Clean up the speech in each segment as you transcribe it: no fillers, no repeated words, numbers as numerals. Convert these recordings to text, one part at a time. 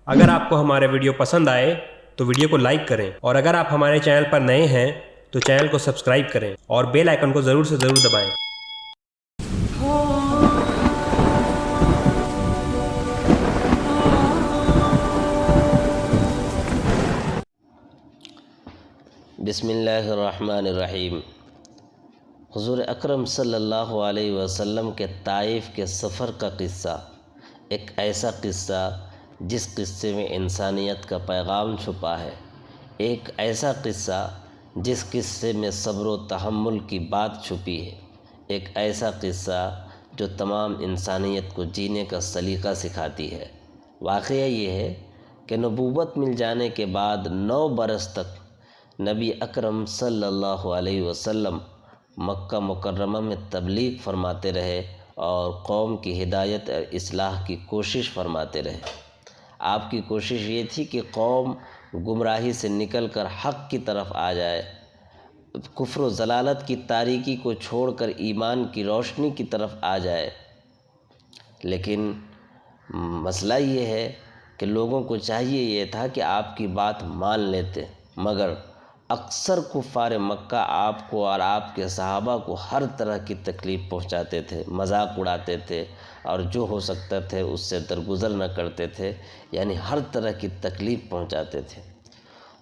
اگر آپ کو ہمارے ویڈیو پسند آئے تو ویڈیو کو لائک کریں، اور اگر آپ ہمارے چینل پر نئے ہیں تو چینل کو سبسکرائب کریں اور بیل آئیکن کو ضرور سے ضرور دبائیں۔ بسم اللہ الرحمن الرحیم۔ حضور اکرم صلی اللہ علیہ وسلم کے طائف کے سفر کا قصہ، ایک ایسا قصہ جس قصے میں انسانیت کا پیغام چھپا ہے، ایک ایسا قصہ جس قصے میں صبر و تحمل کی بات چھپی ہے، ایک ایسا قصہ جو تمام انسانیت کو جینے کا سلیقہ سکھاتی ہے۔ واقعہ یہ ہے کہ نبوت مل جانے کے بعد 9 برس تک نبی اکرم صلی اللہ علیہ وسلم مکہ مکرمہ میں تبلیغ فرماتے رہے اور قوم کی ہدایت اور اصلاح کی کوشش فرماتے رہے۔ آپ کی کوشش یہ تھی کہ قوم گمراہی سے نکل کر حق کی طرف آ جائے، کفر و ضلالت کی تاریکی کو چھوڑ کر ایمان کی روشنی کی طرف آ جائے۔ لیکن مسئلہ یہ ہے کہ لوگوں کو چاہیے یہ تھا کہ آپ کی بات مان لیتے، مگر اکثر کفار مکہ آپ کو اور آپ کے صحابہ کو ہر طرح کی تکلیف پہنچاتے تھے، مذاق اڑاتے تھے، اور جو ہو سکتا تھے اس سے درگزر نہ کرتے تھے، یعنی ہر طرح کی تکلیف پہنچاتے تھے۔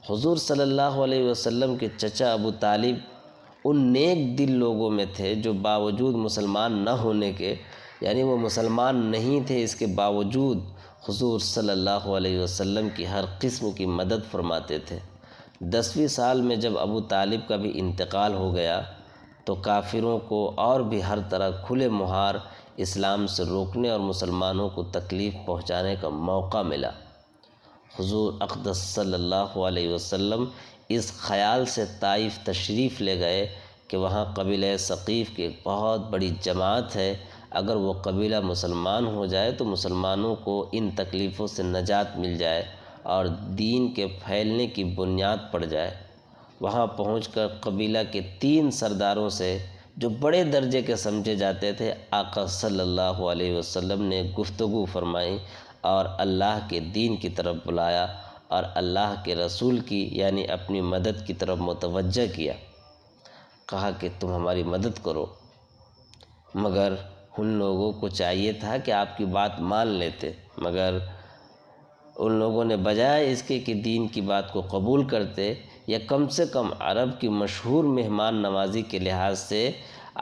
حضور صلی اللہ علیہ وسلم کے چچا ابو طالب ان نیک دل لوگوں میں تھے جو باوجود مسلمان نہ ہونے کے، یعنی وہ مسلمان نہیں تھے، اس کے باوجود حضور صلی اللہ علیہ وسلم کی ہر قسم کی مدد فرماتے تھے۔ 10ویں سال میں جب ابو طالب کا بھی انتقال ہو گیا تو کافروں کو اور بھی ہر طرح کھلے مہار اسلام سے روکنے اور مسلمانوں کو تکلیف پہنچانے کا موقع ملا۔ حضور اقدس صلی اللہ علیہ وسلم اس خیال سے طائف تشریف لے گئے کہ وہاں قبیلہ ثقیف کی ایک بہت بڑی جماعت ہے، اگر وہ قبیلہ مسلمان ہو جائے تو مسلمانوں کو ان تکلیفوں سے نجات مل جائے اور دین کے پھیلنے کی بنیاد پڑ جائے۔ وہاں پہنچ کر قبیلہ کے 3 سرداروں سے جو بڑے درجے کے سمجھے جاتے تھے، آقا صلی اللہ علیہ وسلم نے گفتگو فرمائی اور اللہ کے دین کی طرف بلایا اور اللہ کے رسول کی یعنی اپنی مدد کی طرف متوجہ کیا۔ کہا کہ تم ہماری مدد کرو، مگر ان لوگوں کو چاہیے تھا کہ آپ کی بات مان لیتے، مگر ان لوگوں نے بجائے اس کے کہ دین کی بات کو قبول کرتے یا کم سے کم عرب کی مشہور مہمان نوازی کے لحاظ سے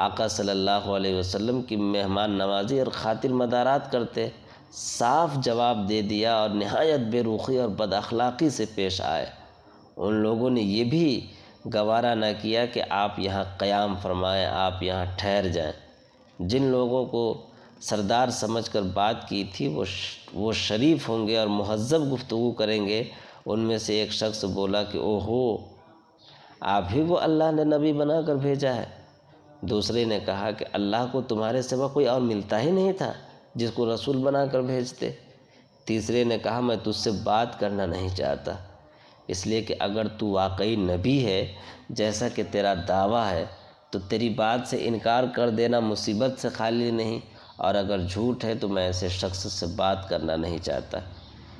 آقا صلی اللہ علیہ وسلم کی مہمان نوازی اور خاطر مدارات کرتے، صاف جواب دے دیا اور نہایت بے رخی اور بد اخلاقی سے پیش آئے۔ ان لوگوں نے یہ بھی گوارا نہ کیا کہ آپ یہاں قیام فرمائیں، آپ یہاں ٹھہر جائیں۔ جن لوگوں کو سردار سمجھ کر بات کی تھی وہ شریف ہوں گے اور مہذب گفتگو کریں گے۔ ان میں سے ایک شخص بولا کہ اوہو، آپ ہی وہ اللہ نے نبی بنا کر بھیجا ہے۔ دوسرے نے کہا کہ اللہ کو تمہارے سوا کوئی اور ملتا ہی نہیں تھا جس کو رسول بنا کر بھیجتے۔ تیسرے نے کہا میں تجھ سے بات کرنا نہیں چاہتا، اس لیے کہ اگر تو واقعی نبی ہے جیسا کہ تیرا دعویٰ ہے تو تیری بات سے انکار کر دینا مصیبت سے خالی نہیں، اور اگر جھوٹ ہے تو میں ایسے شخص سے بات کرنا نہیں چاہتا۔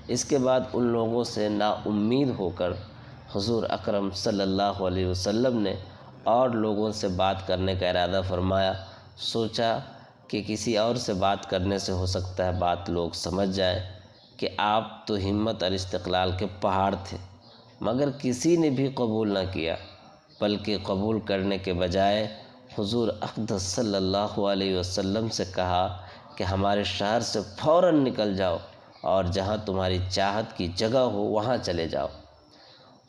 اس کے بعد ان لوگوں سے نا امید ہو کر حضور اکرم صلی اللہ علیہ وسلم نے اور لوگوں سے بات کرنے کا ارادہ فرمایا۔ سوچا کہ کسی اور سے بات کرنے سے ہو سکتا ہے بات لوگ سمجھ جائیں کہ آپ تو ہمت اور استقلال کے پہاڑ تھے، مگر کسی نے بھی قبول نہ کیا، بلکہ قبول کرنے کے بجائے حضور اقدس صلی اللہ علیہ وسلم سے کہا کہ ہمارے شہر سے فوراً نکل جاؤ اور جہاں تمہاری چاہت کی جگہ ہو وہاں چلے جاؤ۔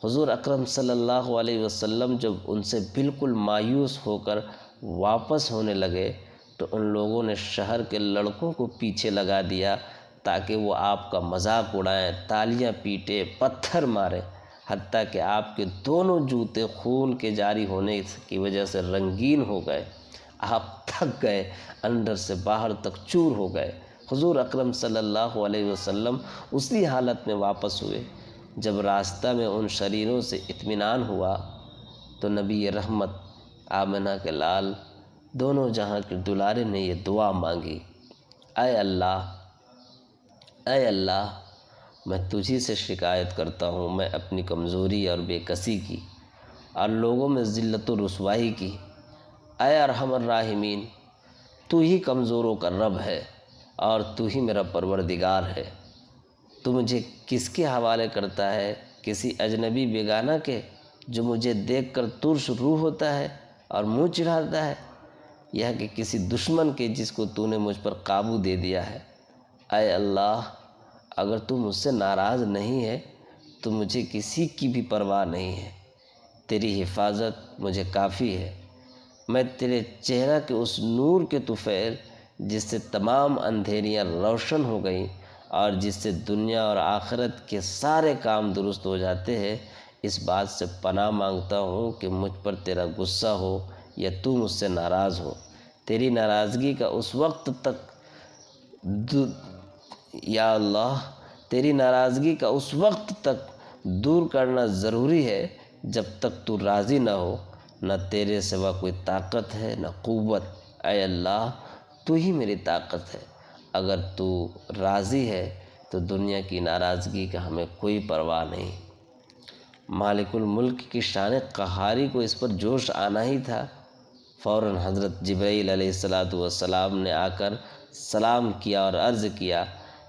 حضور اکرم صلی اللہ علیہ وسلم جب ان سے بالکل مایوس ہو کر واپس ہونے لگے تو ان لوگوں نے شہر کے لڑکوں کو پیچھے لگا دیا تاکہ وہ آپ کا مذاق اڑائیں، تالیاں پیٹیں، پتھر ماریں، حتیٰ کہ آپ کے دونوں جوتے خون کے جاری ہونے کی وجہ سے رنگین ہو گئے۔ آپ تھک گئے، اندر سے باہر تک چور ہو گئے۔ حضور اکرم صلی اللہ علیہ وسلم اسی حالت میں واپس ہوئے۔ جب راستہ میں ان شریروں سے اطمینان ہوا تو نبی رحمت آمنہ کے لال دونوں جہاں کے دلارے نے یہ دعا مانگی، اے اللہ میں تجھی سے شکایت کرتا ہوں، میں اپنی کمزوری اور بے کسی کی اور لوگوں میں ذلت و رسوائی کی۔ اے ارحم الراحمین، تو ہی کمزوروں کا رب ہے اور تو ہی میرا پروردگار ہے۔ تو مجھے کس کے حوالے کرتا ہے؟ کسی اجنبی بیگانہ کے، جو مجھے دیکھ کر ترش روح ہوتا ہے اور منہ چڑھاتا ہے، یا کہ کسی دشمن کے جس کو تو نے مجھ پر قابو دے دیا ہے؟ اے اللہ، اگر تو مجھ سے ناراض نہیں ہے تو مجھے کسی کی بھی پرواہ نہیں ہے۔ تیری حفاظت مجھے کافی ہے۔ میں تیرے چہرہ کے اس نور کے طفیل جس سے تمام اندھیریاں روشن ہو گئیں اور جس سے دنیا اور آخرت کے سارے کام درست ہو جاتے ہیں، اس بات سے پناہ مانگتا ہوں کہ مجھ پر تیرا غصہ ہو یا تو مجھ سے ناراض ہو۔ تیری ناراضگی کا اس وقت تک یا اللہ، تیری ناراضگی کا اس وقت تک دور کرنا ضروری ہے جب تک تو راضی نہ ہو۔ نہ تیرے سوا کوئی طاقت ہے نہ قوت۔ اے اللہ، تو ہی میری طاقت ہے۔ اگر تو راضی ہے تو دنیا کی ناراضگی کا ہمیں کوئی پرواہ نہیں۔ مالک الملک کی شان قہاری کو اس پر جوش آنا ہی تھا۔ فوراً حضرت جبرائیل علیہ السلام نے آ کر سلام کیا اور عرض کیا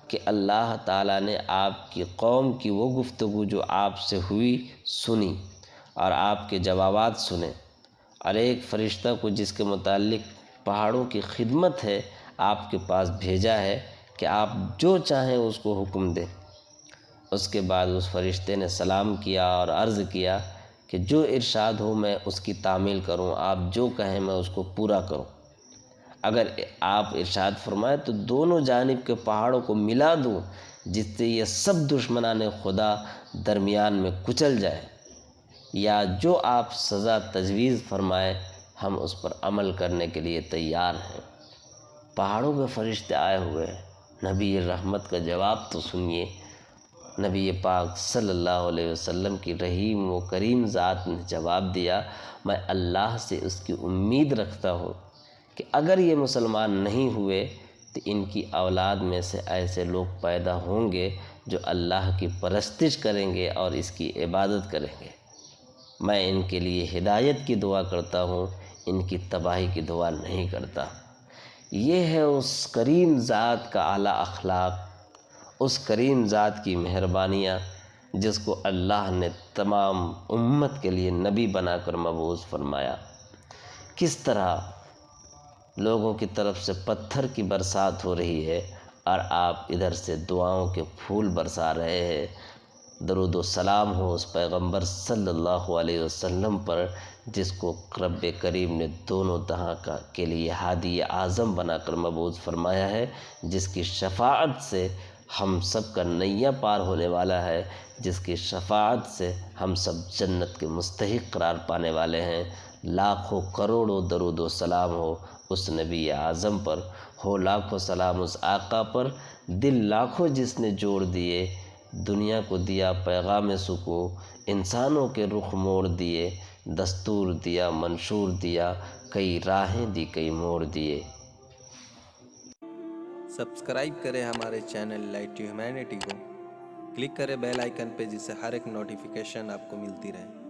کہ اللہ تعالیٰ نے آپ کی قوم کی وہ گفتگو جو آپ سے ہوئی سنی اور آپ کے جوابات سنے، اور ایک فرشتہ کو جس کے متعلق پہاڑوں کی خدمت ہے آپ کے پاس بھیجا ہے کہ آپ جو چاہیں اس کو حکم دیں۔ اس کے بعد اس فرشتے نے سلام کیا اور عرض کیا کہ جو ارشاد ہو میں اس کی تعمیل کروں، آپ جو کہیں میں اس کو پورا کروں۔ اگر آپ ارشاد فرمائیں تو دونوں جانب کے پہاڑوں کو ملا دوں جس سے یہ سب دشمنان خدا درمیان میں کچل جائے، یا جو آپ سزا تجویز فرمائے ہم اس پر عمل کرنے کے لیے تیار ہیں۔ پہاڑوں کے فرشتے آئے ہوئے ہیں۔ نبی رحمت کا جواب تو سنیے۔ نبی پاک صلی اللہ علیہ وسلم کی رحیم و کریم ذات نے جواب دیا، میں اللہ سے اس کی امید رکھتا ہوں کہ اگر یہ مسلمان نہیں ہوئے تو ان کی اولاد میں سے ایسے لوگ پیدا ہوں گے جو اللہ کی پرستش کریں گے اور اس کی عبادت کریں گے۔ میں ان کے لیے ہدایت کی دعا کرتا ہوں، ان کی تباہی کی دعا نہیں کرتا۔ یہ ہے اس کریم ذات کا اعلیٰ اخلاق، اس کریم ذات کی مہربانیاں جس کو اللہ نے تمام امت کے لیے نبی بنا کر مبعوث فرمایا۔ کس طرح لوگوں کی طرف سے پتھر کی برسات ہو رہی ہے اور آپ ادھر سے دعاؤں کے پھول برسا رہے ہیں۔ درود و سلام ہو اس پیغمبر صلی اللہ علیہ وسلم پر جس کو رب کریم نے دونوں جہاں کے لیے ہادی اعظم بنا کر مبعوث فرمایا ہے، جس کی شفاعت سے ہم سب کا نیا پار ہونے والا ہے، جس کی شفاعت سے ہم سب جنت کے مستحق قرار پانے والے ہیں۔ لاکھوں کروڑوں درود و سلام ہو اس نبی اعظم پر، ہو لاکھوں سلام اس آقا پر، دل لاکھوں جس نے جوڑ دیے، دنیا کو دیا پیغام سکوں، انسانوں کے رخ موڑ دیے، دستور دیا منشور دیا، کئی راہیں دی کئی موڑ دیے۔ سبسکرائب کریں ہمارے چینل لائٹ ٹو ہیومینٹی کو، کلک کریں بیل آئیکن پہ جس سے ہر ایک نوٹیفیکیشن آپ کو ملتی رہے۔